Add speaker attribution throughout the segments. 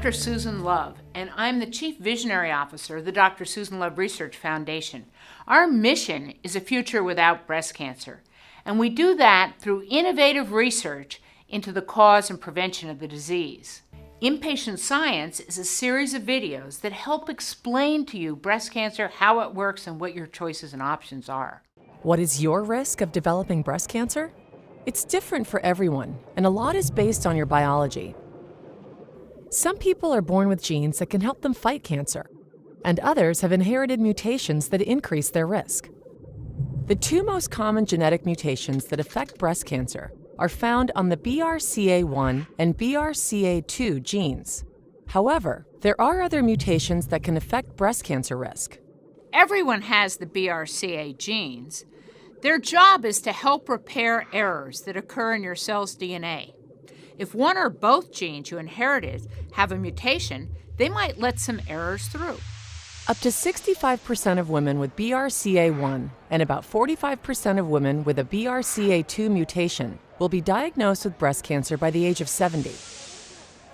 Speaker 1: Dr. Susan Love, and I'm the Chief Visionary Officer of the Dr. Susan Love Research Foundation. Our mission is a future without breast cancer, and we do that through innovative research into the cause and prevention of the disease. Inpatient Science is a series of videos that help explain to you breast cancer, how it works, and what your choices and options are.
Speaker 2: What is your risk of developing breast cancer? It's different for everyone, and a lot is based on your biology. Some people are born with genes that can help them fight cancer, and others have inherited mutations that increase their risk. The two most common genetic mutations that affect breast cancer are found on the BRCA1 and BRCA2 genes. However, there are other mutations that can affect breast cancer risk.
Speaker 1: Everyone has the BRCA genes. Their job is to help repair errors that occur in your cell's DNA. If one or both genes you inherited have a mutation, they might let some errors through.
Speaker 2: Up to 65% of women with BRCA1 and about 45% of women with a BRCA2 mutation will be diagnosed with breast cancer by the age of 70.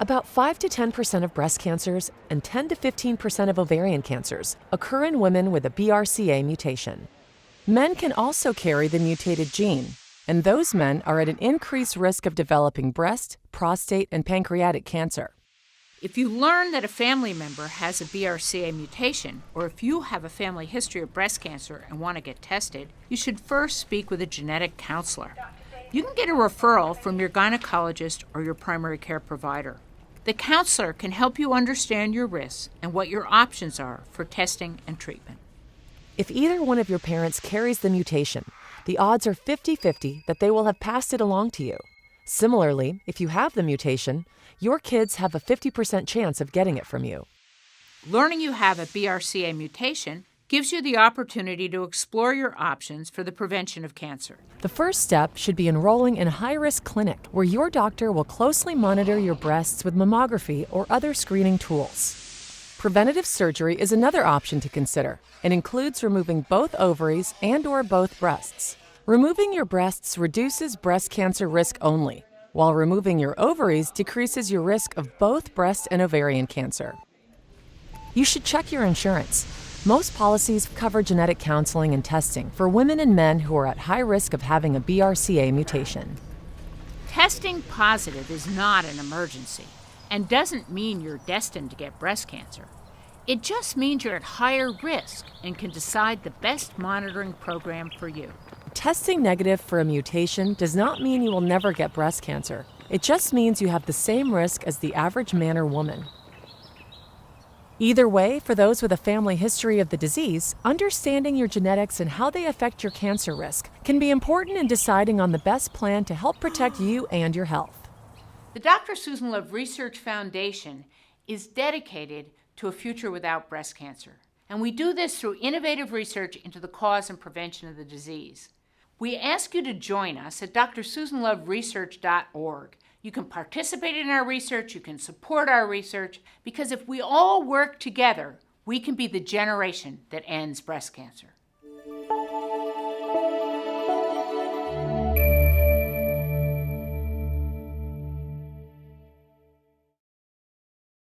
Speaker 2: About 5 to 10% of breast cancers and 10 to 15% of ovarian cancers occur in women with a BRCA mutation. Men can also carry the mutated gene, and those men are at an increased risk of developing breast, prostate, and pancreatic cancer.
Speaker 1: If you learn that a family member has a BRCA mutation, or if you have a family history of breast cancer and want to get tested, you should first speak with a genetic counselor. You can get a referral from your gynecologist or your primary care provider. The counselor can help you understand your risks and what your options are for testing and treatment.
Speaker 2: If either one of your parents carries the mutation, the odds are 50-50 that they will have passed it along to you. Similarly, if you have the mutation, your kids have a 50% chance of getting it from you.
Speaker 1: Learning you have a BRCA mutation gives you the opportunity to explore your options for the prevention of cancer.
Speaker 2: The first step should be enrolling in a high-risk clinic where your doctor will closely monitor your breasts with mammography or other screening tools. Preventative surgery is another option to consider and includes removing both ovaries and/or both breasts. Removing your breasts reduces breast cancer risk only, while removing your ovaries decreases your risk of both breast and ovarian cancer. You should check your insurance. Most policies cover genetic counseling and testing for women and men who are at high risk of having a BRCA mutation.
Speaker 1: Testing positive is not an emergency and doesn't mean you're destined to get breast cancer. It just means you're at higher risk and can decide the best monitoring program for you.
Speaker 2: Testing negative for a mutation does not mean you will never get breast cancer. It just means you have the same risk as the average man or woman. Either way, for those with a family history of the disease, understanding your genetics and how they affect your cancer risk can be important in deciding on the best plan to help protect you and your health.
Speaker 1: The Dr. Susan Love Research Foundation is dedicated to a future without breast cancer, and we do this through innovative research into the cause and prevention of the disease. We ask you to join us at drsusanloveresearch.org. You can participate in our research, you can support our research, because if we all work together, we can be the generation that ends breast cancer.